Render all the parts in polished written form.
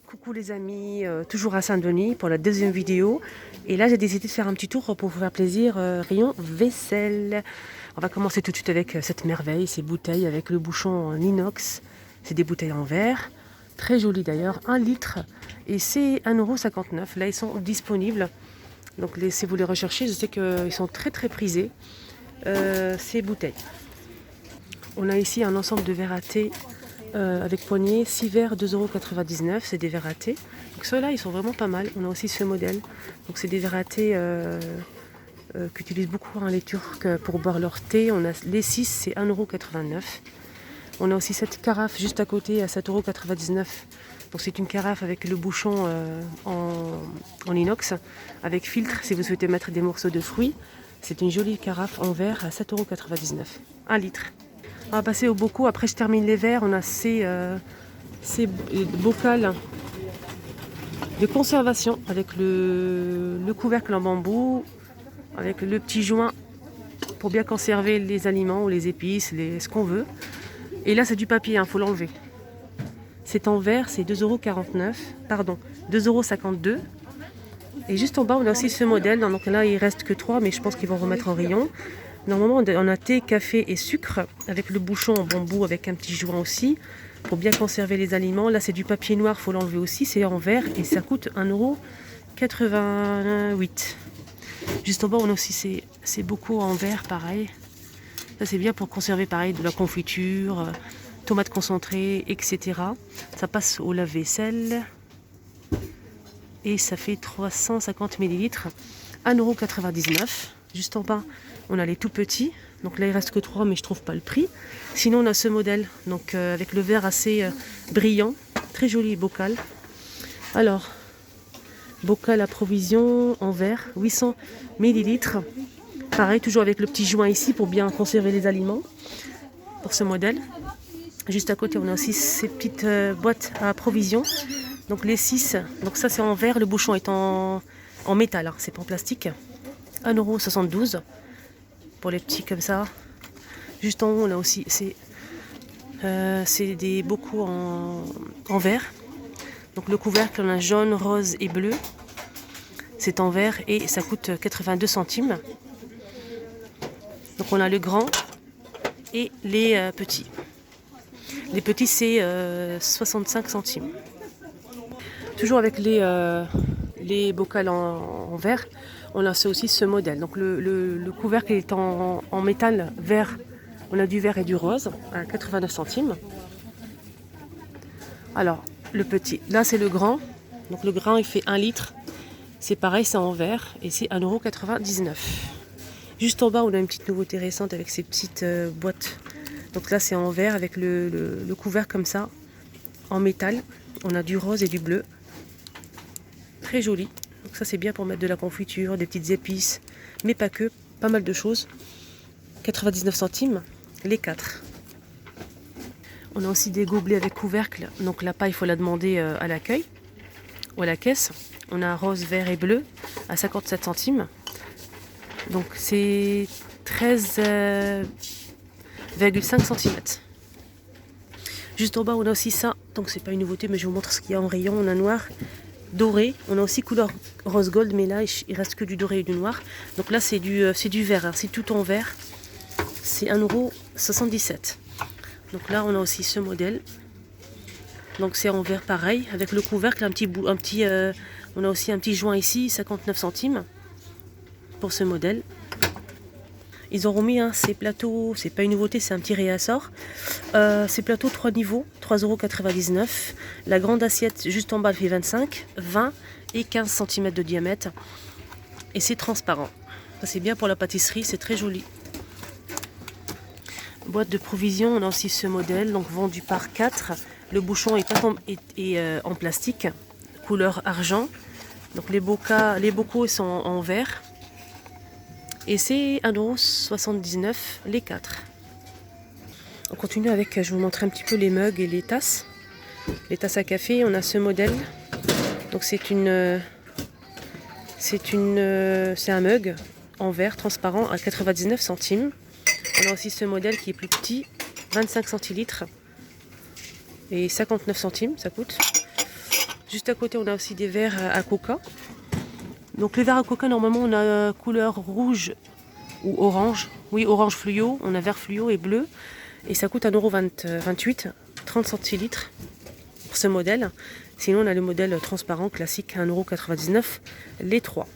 Coucou les amis, toujours à Saint-Denis pour la deuxième vidéo. Et là j'ai décidé de faire un petit tour pour vous faire plaisir, rayon vaisselle. On va commencer tout de suite avec cette merveille, ces bouteilles avec le bouchon en inox. C'est des bouteilles en verre, très jolies d'ailleurs, 1 litre. Et c'est 1,59 €. Là ils sont disponibles. Donc si vous les recherchez, je sais qu'ils sont très très prisés, ces bouteilles. On a ici un ensemble de verres à thé avec poignée, 6 verres, 2,99 €, c'est des verres à thé. Donc ceux-là, ils sont vraiment pas mal. On a aussi ce modèle. Donc c'est des verres à thé qu'utilisent beaucoup les Turcs pour boire leur thé. On a les 6, c'est 1,89 €. On a aussi cette carafe juste à côté à 7,99 €. Donc c'est une carafe avec le bouchon en inox, avec filtre si vous souhaitez mettre des morceaux de fruits. C'est une jolie carafe en verre à 7,99 €, 1 litre. On va passer au bocaux. Après, je termine les verres. On a ces bocals de conservation avec le couvercle en bambou, avec le petit joint pour bien conserver les aliments ou les épices, ce qu'on veut. Et là, c'est du papier, faut l'enlever. C'est en verre, c'est 2,52 €. Et juste en bas, on a aussi ce modèle. Donc là, il reste que 3, mais je pense qu'ils vont remettre en rayon. Normalement, on a thé, café et sucre avec le bouchon en bambou avec un petit joint aussi pour bien conserver les aliments. Là, c'est du papier noir, faut l'enlever aussi. C'est en verre et ça coûte 1,88 €. Juste en bas, on a aussi ces bocaux en verre, pareil. Ça, c'est bien pour conserver, pareil, de la confiture, tomates concentrées, etc. Ça passe au lave-vaisselle et ça fait 350 ml, 1,99 €. Juste en bas, on a les tout petits. Donc là, il reste que 3, mais je trouve pas le prix. Sinon, on a ce modèle, donc avec le verre assez brillant. Très joli bocal. Alors, bocal à provision en verre, 800 ml. Pareil, toujours avec le petit joint ici pour bien conserver les aliments. Pour ce modèle. Juste à côté, on a aussi ces petites boîtes à provision. Donc les 6, donc ça c'est en verre, le bouchon est en métal, c'est pas en plastique. 1,72 € pour les petits comme ça. Juste en haut, on a aussi c'est des bocaux en verre. Donc le couvercle, on a jaune, rose et bleu. C'est en verre et ça coûte 82 centimes. Donc on a le grand et les petits. Les petits, c'est 65 centimes. Toujours avec les bocals en verre, on a aussi ce modèle. Donc le couvercle est en métal vert. On a du vert et du rose à 89 centimes. Alors, le petit, là c'est le grand. Donc le grand, il fait 1 litre. C'est pareil, c'est en verre et c'est 1,99 €. Juste en bas, on a une petite nouveauté récente avec ces petites boîtes. Donc là, c'est en verre avec le couvercle comme ça, en métal. On a du rose et du bleu. Très joli. Donc ça, c'est bien pour mettre de la confiture, des petites épices, mais pas que, pas mal de choses. 99 centimes, les 4. On a aussi des gobelets avec couvercle. Donc la paille, il faut la demander à l'accueil ou à la caisse. On a rose, vert et bleu à 57 centimes. Donc c'est 13,5 cm. Juste en bas, on a aussi ça. Donc c'est pas une nouveauté, mais je vous montre ce qu'il y a en rayon. On a noir, doré. On a aussi couleur rose gold, mais là il reste que du doré et du noir. Donc là c'est du vert. C'est tout en vert. C'est 1,77 €. Donc là on a aussi ce modèle. Donc c'est en verre pareil, avec le couvercle, on a aussi un petit joint ici, 59 centimes pour ce modèle. Ils ont remis ces plateaux, c'est pas une nouveauté, c'est un petit réassort. Ces plateaux 3 niveaux, 3,99 €. La grande assiette juste en bas elle fait 25, 20 et 15 cm de diamètre. Et c'est transparent. Ça c'est bien pour la pâtisserie, c'est très joli. Boîte de provisions, on a aussi ce modèle, donc vendu par 4. Le bouchon est en plastique, couleur argent. Donc les bocaux sont en verre. Et c'est 1,79 € les 4. On continue avec, je vous montre un petit peu les mugs et les tasses. Les tasses à café, on a ce modèle. Donc c'est un mug en verre transparent à 99 centimes. On a aussi ce modèle qui est plus petit, 25 centilitres et 59 centimes ça coûte. Juste à côté, on a aussi des verres à coca. Donc les verres à coca, normalement, on a couleur rouge ou orange. Oui, orange fluo, on a vert fluo et bleu. Et ça coûte 1,28 €, 30 centilitres pour ce modèle. Sinon, on a le modèle transparent classique à 1,99 €, les trois.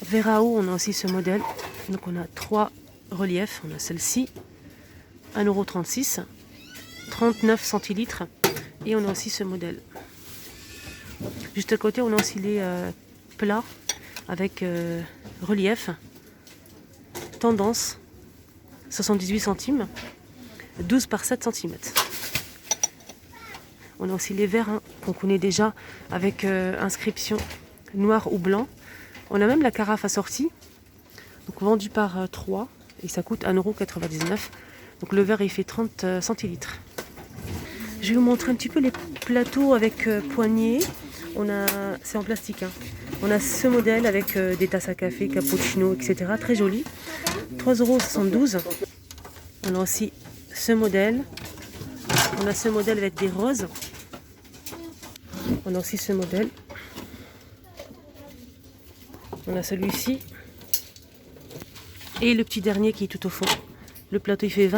Verre à eau, on a aussi ce modèle. Donc on a 3 reliefs. On a celle-ci, 1,36 €, 39 centilitres. Et on a aussi ce modèle. Juste à côté, on a aussi les plats avec relief, tendance, 78 centimes, 12 par 7 cm. On a aussi les verres qu'on connaît déjà avec inscription noir ou blanc. On a même la carafe assortie, donc vendue par 3 et ça coûte 1,99 €. Donc le verre il fait 30 centilitres. Je vais vous montrer un petit peu les plateaux avec poignées. C'est en plastique. On a ce modèle avec des tasses à café, cappuccino, etc. Très joli. 3,72 €. On a aussi ce modèle. On a ce modèle avec des roses. On a aussi ce modèle. On a celui-ci. Et le petit dernier qui est tout au fond. Le plateau il fait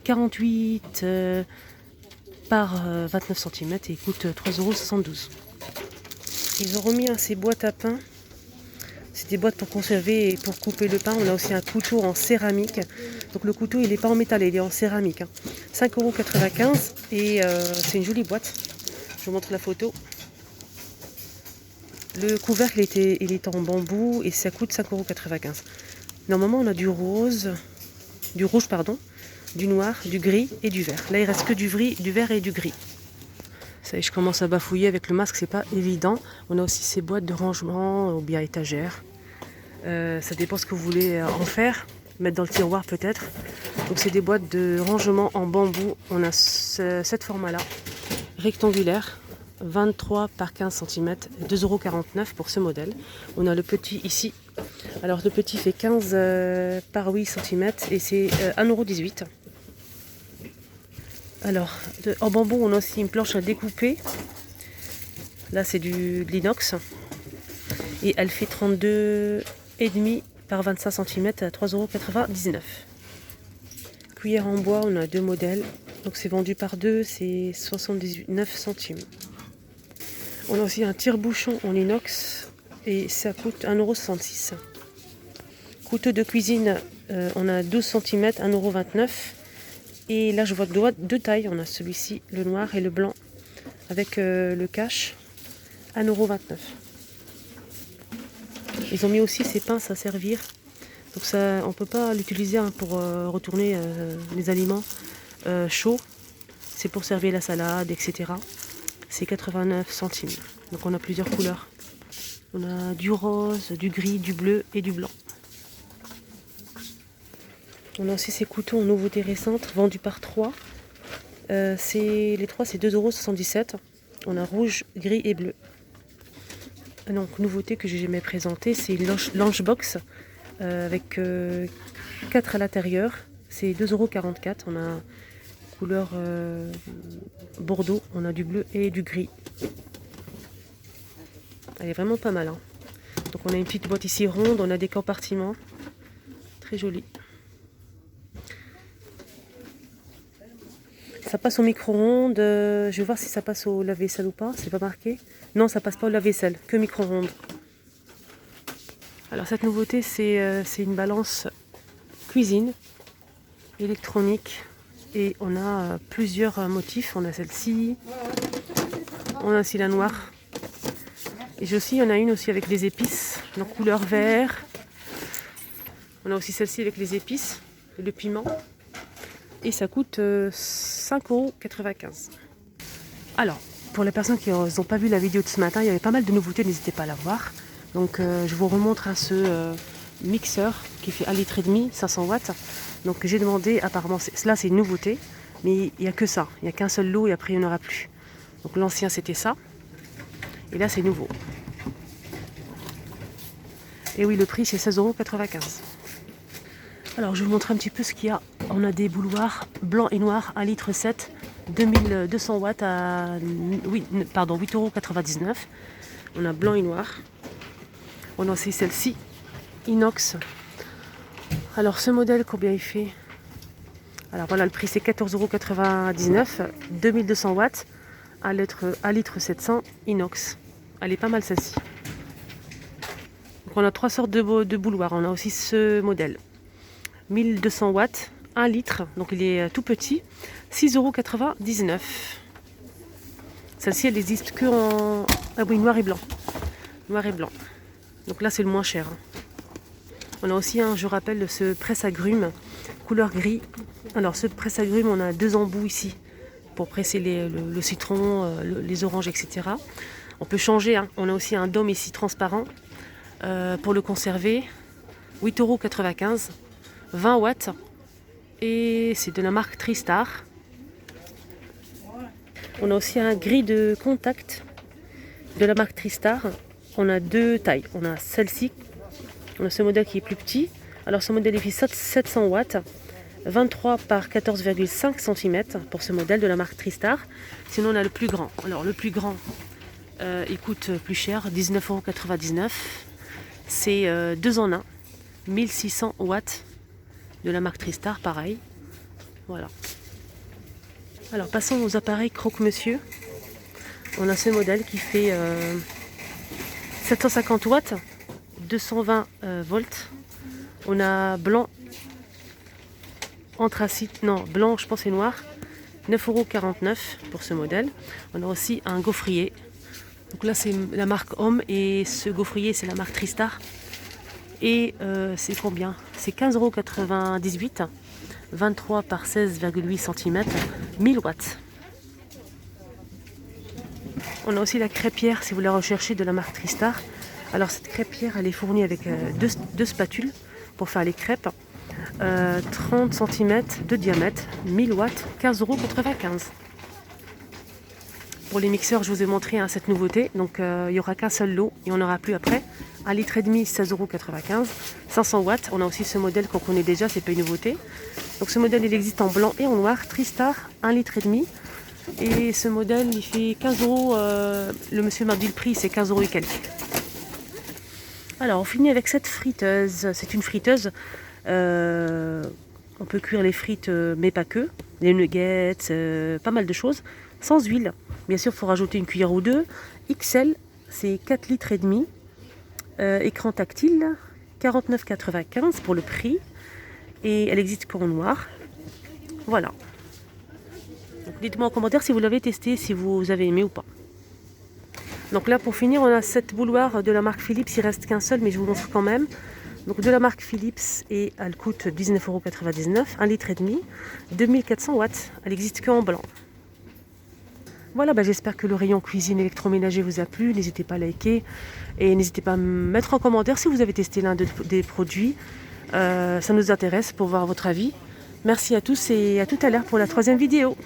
48 par 29 cm et il coûte 3,72 €. Ils ont remis ces boîtes à pain. C'est des boîtes pour conserver et pour couper le pain. On a aussi un couteau en céramique. Donc le couteau il n'est pas en métal, il est en céramique. 5,95 € et c'est une jolie boîte. Je vous montre la photo. Le couvercle il est en bambou et ça coûte 5,95 €. Normalement on a du rouge, du noir, du gris et du vert. Là il reste que du vert et du gris. Ça y est, je commence à bafouiller avec le masque, c'est pas évident. On a aussi ces boîtes de rangement ou bien étagères. Ça dépend ce que vous voulez en faire. Mettre dans le tiroir peut-être. Donc c'est des boîtes de rangement en bambou. On a cette format là, rectangulaire, 23 par 15 cm, 2,49 € pour ce modèle. On a le petit ici. Alors le petit fait 15 par 8 cm et c'est 1,18 €. Alors en bambou on a aussi une planche à découper. Là c'est de l'inox. Et elle fait 32,5 par 25 cm à 3,99 €. Cuillère en bois, on a deux modèles. Donc c'est vendu par deux, c'est 79 centimes. On a aussi un tire-bouchon en inox et ça coûte 1,66 €. Couteau de cuisine, on a 12 cm, 1,29 €. Et là je vois deux tailles, on a celui-ci, le noir et le blanc, avec le cache, 1,29 €. Ils ont mis aussi ces pinces à servir. Donc ça, on ne peut pas l'utiliser pour retourner les aliments chauds. C'est pour servir la salade, etc. C'est 89 centimes. Donc on a plusieurs couleurs. On a du rose, du gris, du bleu et du blanc. On a aussi ces couteaux en nouveauté récente, vendus par 3. Les 3, c'est 2,77 €. On a rouge, gris et bleu. Donc, nouveauté que j'ai jamais présentée, c'est une lunchbox avec 4 à l'intérieur. C'est 2,44 €. On a couleur bordeaux, on a du bleu et du gris. Elle est vraiment pas mal. Donc on a une petite boîte ici ronde, on a des compartiments. Très joli. Ça passe au micro-ondes. Je vais voir si ça passe au lave-vaisselle ou pas. C'est pas marqué. Non, ça passe pas au lave-vaisselle, que micro-ondes. Alors cette nouveauté, c'est une balance cuisine électronique. Et on a plusieurs motifs. On a celle-ci. On a aussi la noire. Et il y en a une aussi avec des épices. Donc couleur vert. On a aussi celle-ci avec les épices. Et le piment. Et ça coûte 5,95 €. Alors, pour les personnes qui n'ont pas vu la vidéo de ce matin, il y avait pas mal de nouveautés, n'hésitez pas à la voir. Donc je vous remontre à ce mixeur qui fait 1,5 litre, 500 watts. Donc j'ai demandé, apparemment, là c'est une nouveauté, mais il n'y a que ça. Il n'y a qu'un seul lot et après il n'y en aura plus. Donc l'ancien c'était ça. Et là c'est nouveau. Et oui, le prix c'est 16,95 €. Alors je vais vous montrer un petit peu ce qu'il y a. On a des bouilloires blancs et noirs, 1,7 litre, 2200 watts à 8,99 €. On a blanc et noir. On a aussi celle-ci, inox. Alors ce modèle, combien il fait? Alors voilà, le prix c'est 14,99 €, 2200 watts, à litre 700, inox. Elle est pas mal celle-ci. Donc on a trois sortes de bouloirs. On a aussi ce modèle. 1200 watts, 1 litre, donc il est tout petit, 6,99 €. Celle-ci, elle n'existe que en... Ah oui, noir et blanc. Noir et blanc. Donc là, c'est le moins cher. On a aussi, je rappelle, ce presse-agrumes, couleur gris. Alors, ce presse-agrumes, on a 2 embouts ici pour presser le citron, les oranges, etc. On peut changer. On a aussi un dôme ici transparent pour le conserver. 8,95 €, 20 watts. Et c'est de la marque Tristar. On a aussi un gris de contact de la marque Tristar. On a 2 tailles. On a celle-ci. On a ce modèle qui est plus petit. Alors ce modèle il fait 700 watts. 23 par 14,5 cm pour ce modèle de la marque Tristar. Sinon on a le plus grand. Alors le plus grand, il coûte plus cher, 19,99 €. C'est 2 en 1. 1600 watts de la marque Tristar, pareil. Voilà. Alors passons aux appareils croque-monsieur. On a ce modèle qui fait 750 watts, 220 volts. On a blanc, anthracite, non, blanc, je pense et noir, 9,49 € pour ce modèle. On a aussi un gaufrier. Donc là, c'est la marque Homme et ce gaufrier, c'est la marque Tristar. Et c'est combien? C'est 15,98 €, 23 par 16,8 cm, 1000 watts. On a aussi la crêpière, si vous la recherchez, de la marque Tristar. Alors cette crêpière, elle est fournie avec deux spatules pour faire les crêpes. 30 cm de diamètre, 1000 watts, 15,95 €. Pour les mixeurs, je vous ai montré cette nouveauté. Donc il n'y aura qu'un seul lot et on n'aura plus après. 1,5 litre, 16,95 €. 500 watts. On a aussi ce modèle qu'on connaît déjà, c'est pas une nouveauté. Donc ce modèle, il existe en blanc et en noir. Tristar, 1,5 litre. Et ce modèle, il fait 15 €. Le monsieur m'a dit le prix, c'est 15 € et quelques. Alors, on finit avec cette friteuse. C'est une friteuse. On peut cuire les frites, mais pas que. Les nuggets, pas mal de choses. Sans huile. Bien sûr, il faut rajouter une cuillère ou deux. XL, c'est 4,5 litres. Écran tactile, 49,95 € pour le prix. Et elle existe qu'en noir. Voilà. Donc, dites-moi en commentaire si vous l'avez testé, si vous avez aimé ou pas. Donc là, pour finir, on a cette bouilloire de la marque Philips. Il reste qu'un seul, mais je vous montre quand même. Donc de la marque Philips, et elle coûte 19,99 €, 1,5 litre, 2400 watts. Elle existe qu'en blanc. Voilà, j'espère que le rayon cuisine électroménager vous a plu. N'hésitez pas à liker et n'hésitez pas à me mettre en commentaire si vous avez testé l'un des produits. Ça nous intéresse pour voir votre avis. Merci à tous et à tout à l'heure pour la 3e vidéo.